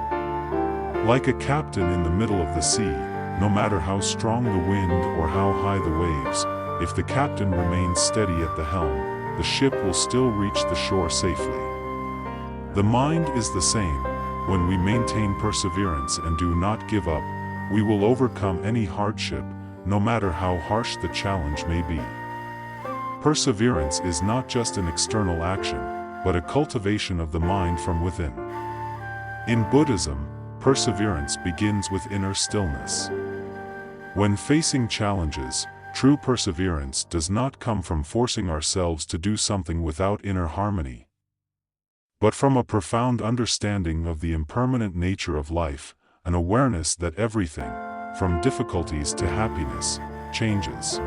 Like a captain in the middle of the sea, no matter how strong the wind or how high the waves, if the captain remains steady at the helm, the ship will still reach the shore safely. The mind is the same. When we maintain perseverance and do not give up, we will overcome any hardship, no matter how harsh the challenge may be. Perseverance is not just an external action, but a cultivation of the mind from within. In Buddhism, perseverance begins with inner stillness. When facing challenges, true perseverance does not come from forcing ourselves to do something without inner harmony, but from a profound understanding of the impermanent nature of life, an awareness that everything, from difficulties to happiness, changes.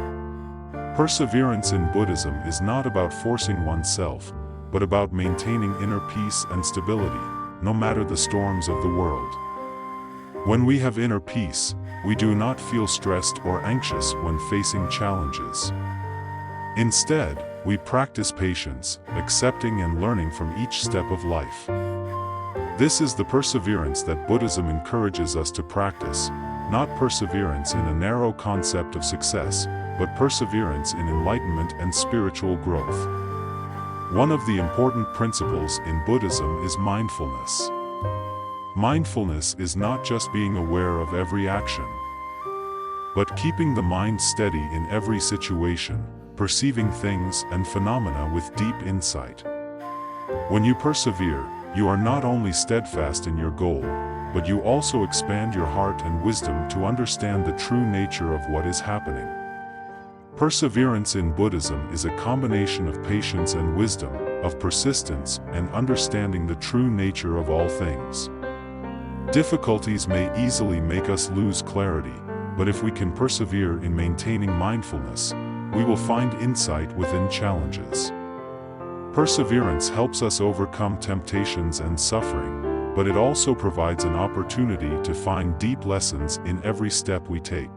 Perseverance in Buddhism is not about forcing oneself, but about maintaining inner peace and stability, no matter the storms of the world. When we have inner peace, we do not feel stressed or anxious when facing challenges. Instead, we practice patience, accepting and learning from each step of life. This is the perseverance that Buddhism encourages us to practice, not perseverance in a narrow concept of success, but perseverance in enlightenment and spiritual growth. One of the important principles in Buddhism is mindfulness. Mindfulness is not just being aware of every action, but keeping the mind steady in every situation, perceiving things and phenomena with deep insight. When you persevere, you are not only steadfast in your goal, but you also expand your heart and wisdom to understand the true nature of what is happening. Perseverance in Buddhism is a combination of patience and wisdom, of persistence and understanding the true nature of all things. Difficulties may easily make us lose clarity, but if we can persevere in maintaining mindfulness, we will find insight within challenges. Perseverance helps us overcome temptations and suffering, but it also provides an opportunity to find deep lessons in every step we take.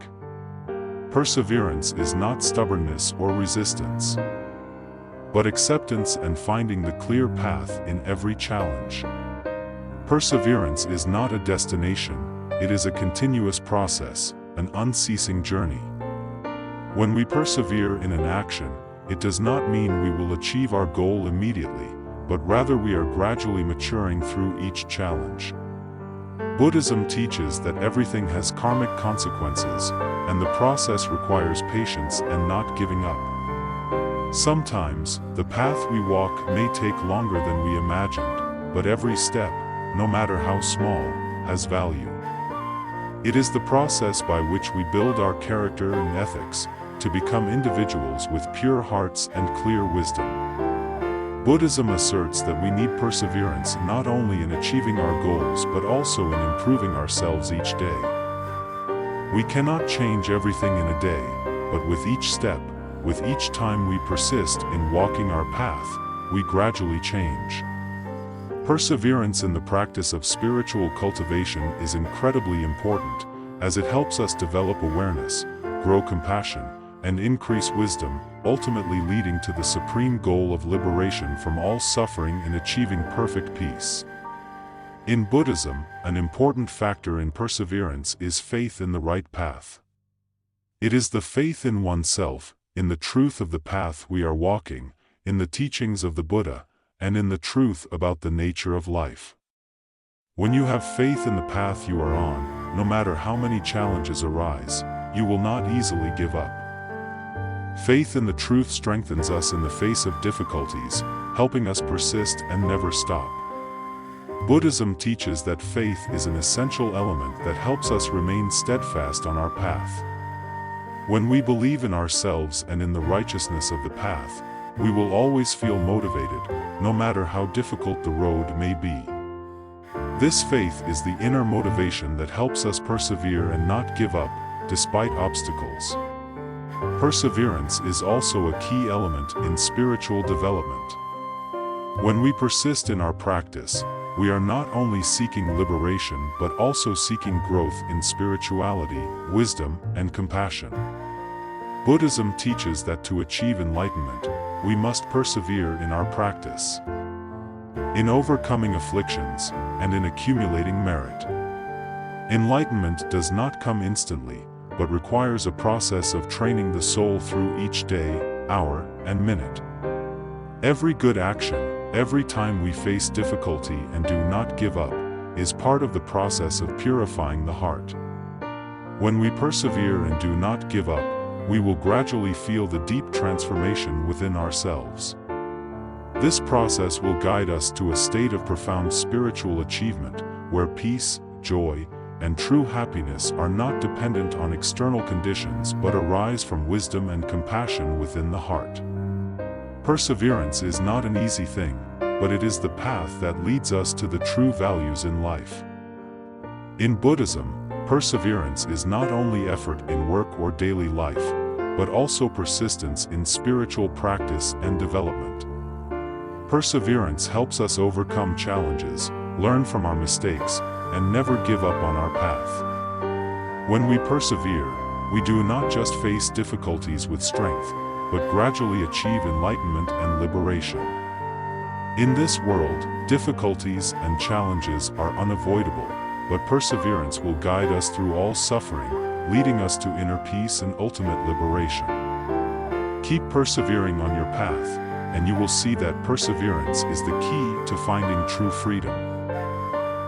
Perseverance is not stubbornness or resistance, but acceptance and finding the clear path in every challenge. Perseverance is not a destination, it is a continuous process, an unceasing journey. When we persevere in an action, it does not mean we will achieve our goal immediately, but rather we are gradually maturing through each challenge. Buddhism teaches that everything has karmic consequences, and the process requires patience and not giving up. Sometimes, the path we walk may take longer than we imagined, but every step, no matter how small, has value. It is the process by which we build our character and ethics, to become individuals with pure hearts and clear wisdom. Buddhism asserts that we need perseverance not only in achieving our goals but also in improving ourselves each day. We cannot change everything in a day, but with each step, with each time we persist in walking our path, we gradually change. Perseverance in the practice of spiritual cultivation is incredibly important, as it helps us develop awareness, grow compassion, and increase wisdom, ultimately leading to the supreme goal of liberation from all suffering and achieving perfect peace. In Buddhism, an important factor in perseverance is faith in the right path. It is the faith in oneself, in the truth of the path we are walking, in the teachings of the Buddha, and in the truth about the nature of life. When you have faith in the path you are on, no matter how many challenges arise, you will not easily give up. Faith in the truth strengthens us in the face of difficulties, helping us persist and never stop. Buddhism teaches that faith is an essential element that helps us remain steadfast on our path. When we believe in ourselves and in the righteousness of the path, we will always feel motivated, no matter how difficult the road may be. This faith is the inner motivation that helps us persevere and not give up, despite obstacles. Perseverance is also a key element in spiritual development. When we persist in our practice, we are not only seeking liberation but also seeking growth in spirituality, wisdom, and compassion. Buddhism teaches that to achieve enlightenment, we must persevere in our practice, in overcoming afflictions, and in accumulating merit. Enlightenment does not come instantly, but requires a process of training the soul through each day, hour, and minute. Every good action, every time we face difficulty and do not give up, is part of the process of purifying the heart. When we persevere and do not give up, we will gradually feel the deep transformation within ourselves. This process will guide us to a state of profound spiritual achievement, where peace, joy, and true happiness are not dependent on external conditions but arise from wisdom and compassion within the heart. Perseverance is not an easy thing, but it is the path that leads us to the true values in life. In Buddhism, perseverance is not only effort in work or daily life, but also persistence in spiritual practice and development. Perseverance helps us overcome challenges, learn from our mistakes, and never give up on our path. When we persevere, we do not just face difficulties with strength, but gradually achieve enlightenment and liberation. In this world, difficulties and challenges are unavoidable, but perseverance will guide us through all suffering, leading us to inner peace and ultimate liberation. Keep persevering on your path, and you will see that perseverance is the key to finding true freedom.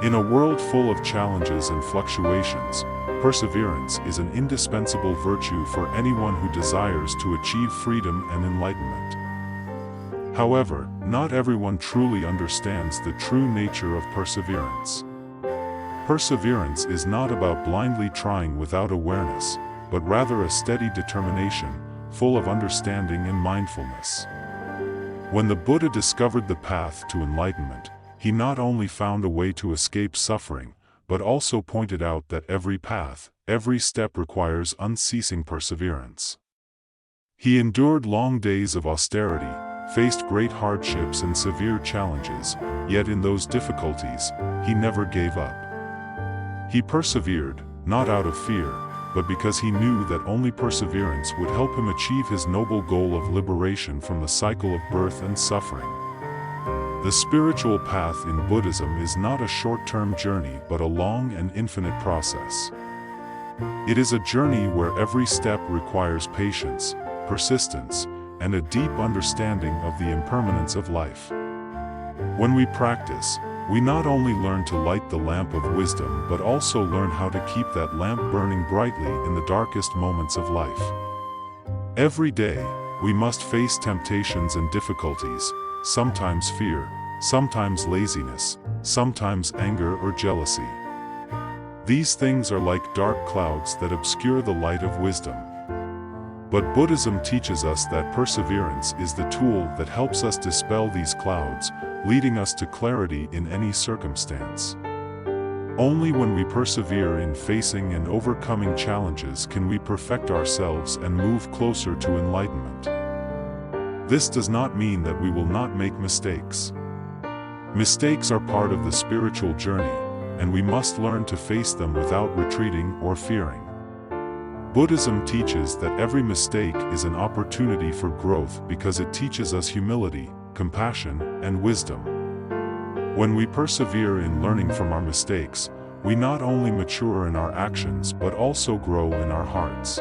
In a world full of challenges and fluctuations, perseverance is an indispensable virtue for anyone who desires to achieve freedom and enlightenment. However, not everyone truly understands the true nature of perseverance. Perseverance is not about blindly trying without awareness, but rather a steady determination, full of understanding and mindfulness. When the Buddha discovered the path to enlightenment, he not only found a way to escape suffering, but also pointed out that every path, every step requires unceasing perseverance. He endured long days of austerity, faced great hardships and severe challenges, yet in those difficulties, he never gave up. He persevered, not out of fear, but because he knew that only perseverance would help him achieve his noble goal of liberation from the cycle of birth and suffering. The spiritual path in Buddhism is not a short-term journey but a long and infinite process. It is a journey where every step requires patience, persistence, and a deep understanding of the impermanence of life. When we practice, we not only learn to light the lamp of wisdom but also learn how to keep that lamp burning brightly in the darkest moments of life. Every day, we must face temptations and difficulties, sometimes fear, sometimes laziness, sometimes anger or jealousy. These things are like dark clouds that obscure the light of wisdom. But Buddhism teaches us that perseverance is the tool that helps us dispel these clouds, leading us to clarity in any circumstance. Only when we persevere in facing and overcoming challenges can we perfect ourselves and move closer to enlightenment. This does not mean that we will not make mistakes. Mistakes are part of the spiritual journey, and we must learn to face them without retreating or fearing. Buddhism teaches that every mistake is an opportunity for growth because it teaches us humility, compassion, and wisdom. When we persevere in learning from our mistakes, we not only mature in our actions but also grow in our hearts.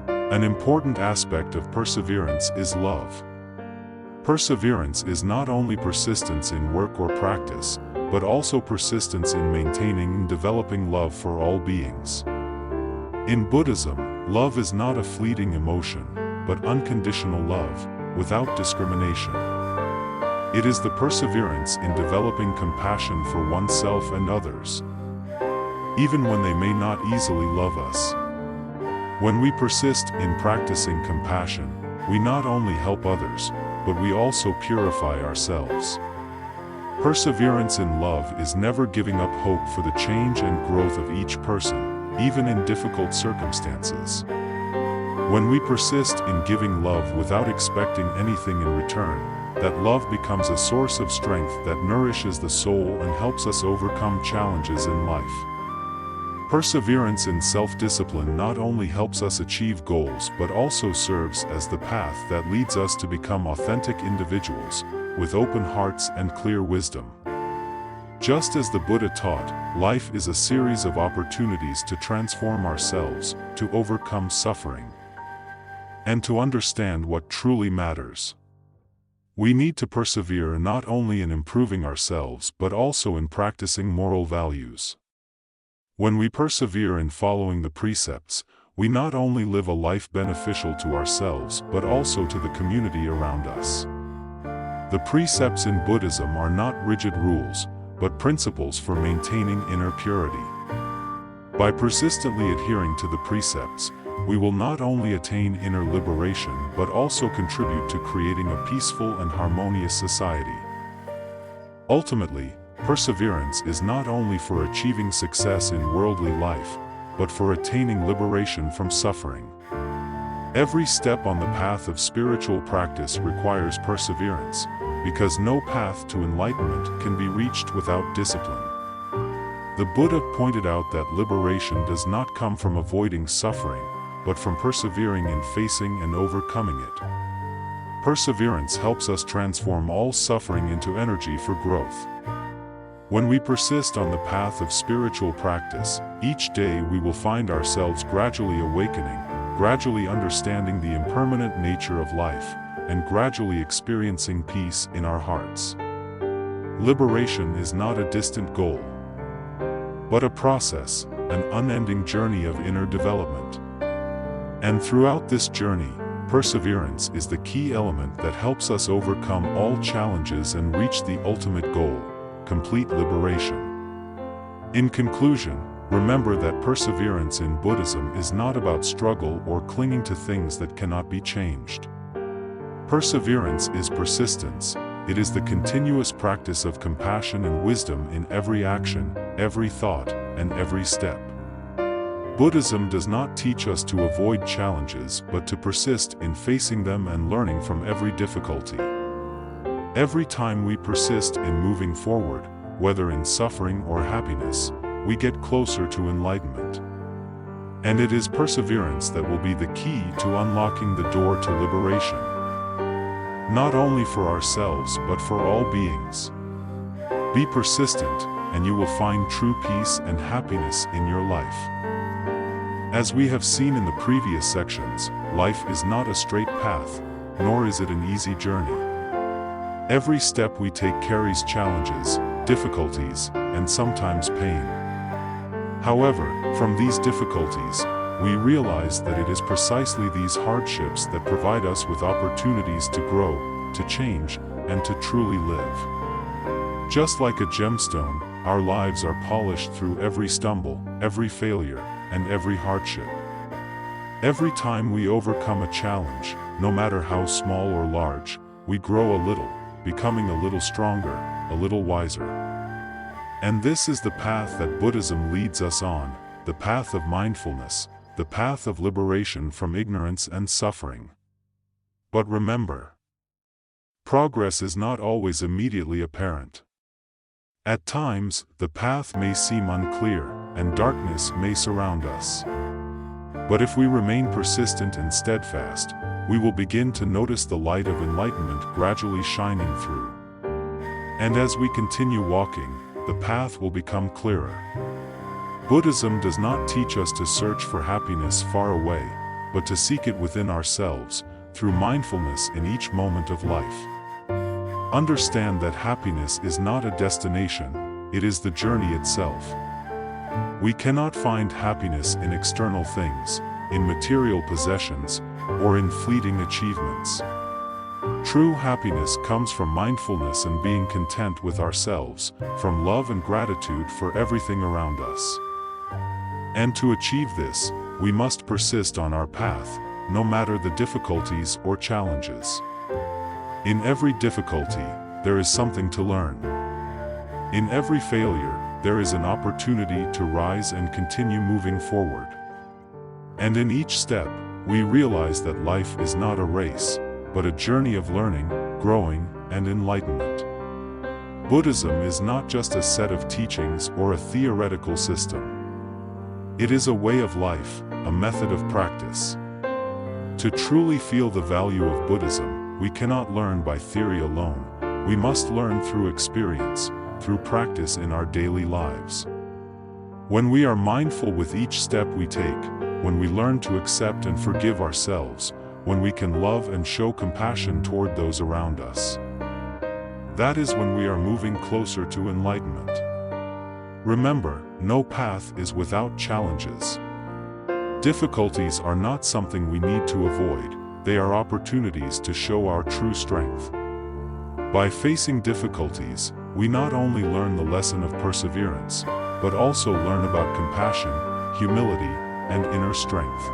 An important aspect of perseverance is love. Perseverance is not only persistence in work or practice, but also persistence in maintaining and developing love for all beings. In Buddhism, love is not a fleeting emotion, but unconditional love, without discrimination. It is the perseverance in developing compassion for oneself and others, even when they may not easily love us. When we persist in practicing compassion, we not only help others, but we also purify ourselves. Perseverance in love is never giving up hope for the change and growth of each person, even in difficult circumstances. When we persist in giving love without expecting anything in return, that love becomes a source of strength that nourishes the soul and helps us overcome challenges in life. Perseverance in self-discipline not only helps us achieve goals but also serves as the path that leads us to become authentic individuals, with open hearts and clear wisdom. Just as the Buddha taught, life is a series of opportunities to transform ourselves, to overcome suffering, and to understand what truly matters. We need to persevere not only in improving ourselves but also in practicing moral values. When we persevere in following the precepts, we not only live a life beneficial to ourselves but also to the community around us. The precepts in Buddhism are not rigid rules, but principles for maintaining inner purity. By persistently adhering to the precepts, we will not only attain inner liberation but also contribute to creating a peaceful and harmonious society. Ultimately, perseverance is not only for achieving success in worldly life, but for attaining liberation from suffering. Every step on the path of spiritual practice requires perseverance, because no path to enlightenment can be reached without discipline. The Buddha pointed out that liberation does not come from avoiding suffering, but from persevering in facing and overcoming it. Perseverance helps us transform all suffering into energy for growth. When we persist on the path of spiritual practice, each day we will find ourselves gradually awakening, gradually understanding the impermanent nature of life, and gradually experiencing peace in our hearts. Liberation is not a distant goal, but a process, an unending journey of inner development. And throughout this journey, perseverance is the key element that helps us overcome all challenges and reach the ultimate goal, complete liberation. In conclusion, remember that perseverance in Buddhism is not about struggle or clinging to things that cannot be changed. Perseverance is persistence. It is the continuous practice of compassion and wisdom in every action, every thought, and every step. Buddhism does not teach us to avoid challenges but to persist in facing them and learning from every difficulty. Every time we persist in moving forward, whether in suffering or happiness, we get closer to enlightenment. And it is perseverance that will be the key to unlocking the door to liberation. Not only for ourselves but for all beings. Be persistent, and you will find true peace and happiness in your life. As we have seen in the previous sections, life is not a straight path, nor is it an easy journey. Every step we take carries challenges, difficulties, and sometimes pain. However, from these difficulties, we realize that it is precisely these hardships that provide us with opportunities to grow, to change, and to truly live. Just like a gemstone, our lives are polished through every stumble, every failure, and every hardship. Every time we overcome a challenge, no matter how small or large, we grow a little, becoming a little stronger, a little wiser. And this is the path that Buddhism leads us on, the path of mindfulness, the path of liberation from ignorance and suffering. But remember, progress is not always immediately apparent. At times, the path may seem unclear, and darkness may surround us. But if we remain persistent and steadfast, we will begin to notice the light of enlightenment gradually shining through. And as we continue walking, the path will become clearer. Buddhism does not teach us to search for happiness far away, but to seek it within ourselves, through mindfulness in each moment of life. Understand that happiness is not a destination, it is the journey itself. We cannot find happiness in external things, in material possessions, or in fleeting achievements. True happiness comes from mindfulness and being content with ourselves, from love and gratitude for everything around us. And to achieve this, we must persist on our path, no matter the difficulties or challenges. In every difficulty, there is something to learn. In every failure, there is an opportunity to rise and continue moving forward. And in each step, we realize that life is not a race, but a journey of learning, growing, and enlightenment. Buddhism is not just a set of teachings or a theoretical system. It is a way of life, a method of practice. To truly feel the value of Buddhism, we cannot learn by theory alone. We must learn through experience, through practice in our daily lives. When we are mindful with each step we take, when we learn to accept and forgive ourselves, when we can love and show compassion toward those around us, that is when we are moving closer to enlightenment. Remember, no path is without challenges. Difficulties are not something we need to avoid, they are opportunities to show our true strength. By facing difficulties, we not only learn the lesson of perseverance, but also learn about compassion, humility, and inner strength.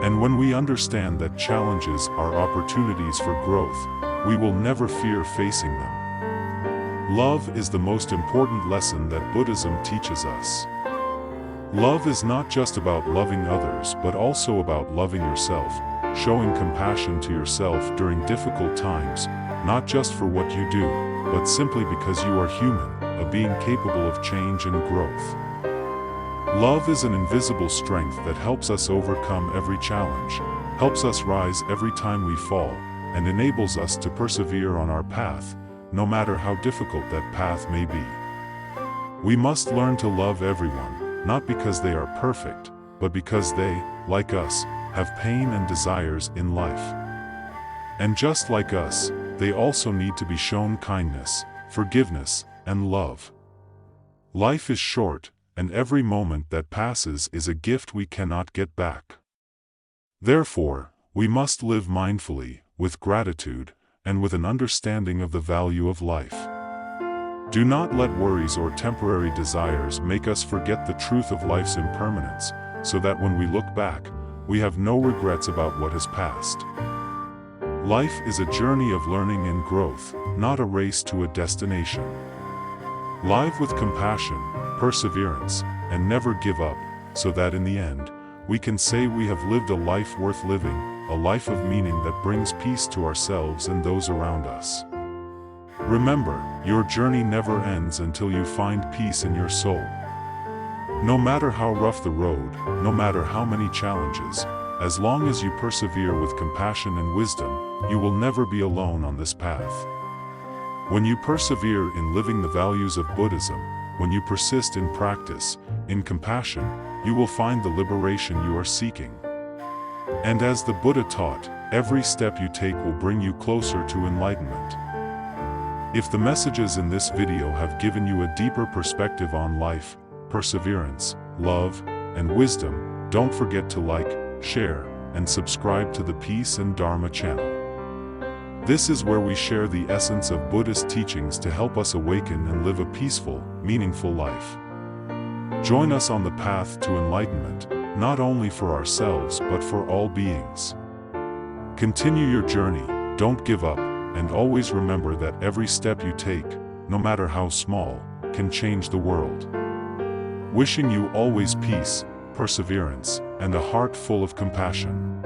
And when we understand that challenges are opportunities for growth, we will never fear facing them. Love is the most important lesson that Buddhism teaches us. Love is not just about loving others but also about loving yourself, showing compassion to yourself during difficult times, not just for what you do, but simply because you are human, a being capable of change and growth. Love is an invisible strength that helps us overcome every challenge, helps us rise every time we fall, and enables us to persevere on our path, no matter how difficult that path may be. We must learn to love everyone, not because they are perfect, but because they, like us, have pain and desires in life. And just like us, they also need to be shown kindness, forgiveness, and love. Life is short, and every moment that passes is a gift we cannot get back. Therefore, we must live mindfully, with gratitude, and with an understanding of the value of life. Do not let worries or temporary desires make us forget the truth of life's impermanence, so that when we look back, we have no regrets about what has passed. Life is a journey of learning and growth, not a race to a destination. Live with compassion, perseverance, and never give up, so that in the end, we can say we have lived a life worth living, a life of meaning that brings peace to ourselves and those around us. Remember, your journey never ends until you find peace in your soul. No matter how rough the road, no matter how many challenges, as long as you persevere with compassion and wisdom, you will never be alone on this path. When you persevere in living the values of Buddhism, when you persist in practice, in compassion, you will find the liberation you are seeking. And as the Buddha taught, every step you take will bring you closer to enlightenment. If the messages in this video have given you a deeper perspective on life, perseverance, love, and wisdom, don't forget to like, share, and subscribe to the Peace and Dharma channel. This is where we share the essence of Buddhist teachings to help us awaken and live a peaceful, meaningful life. Join us on the path to enlightenment, not only for ourselves but for all beings. Continue your journey, don't give up, and always remember that every step you take, no matter how small, can change the world. Wishing you always peace, perseverance, and a heart full of compassion.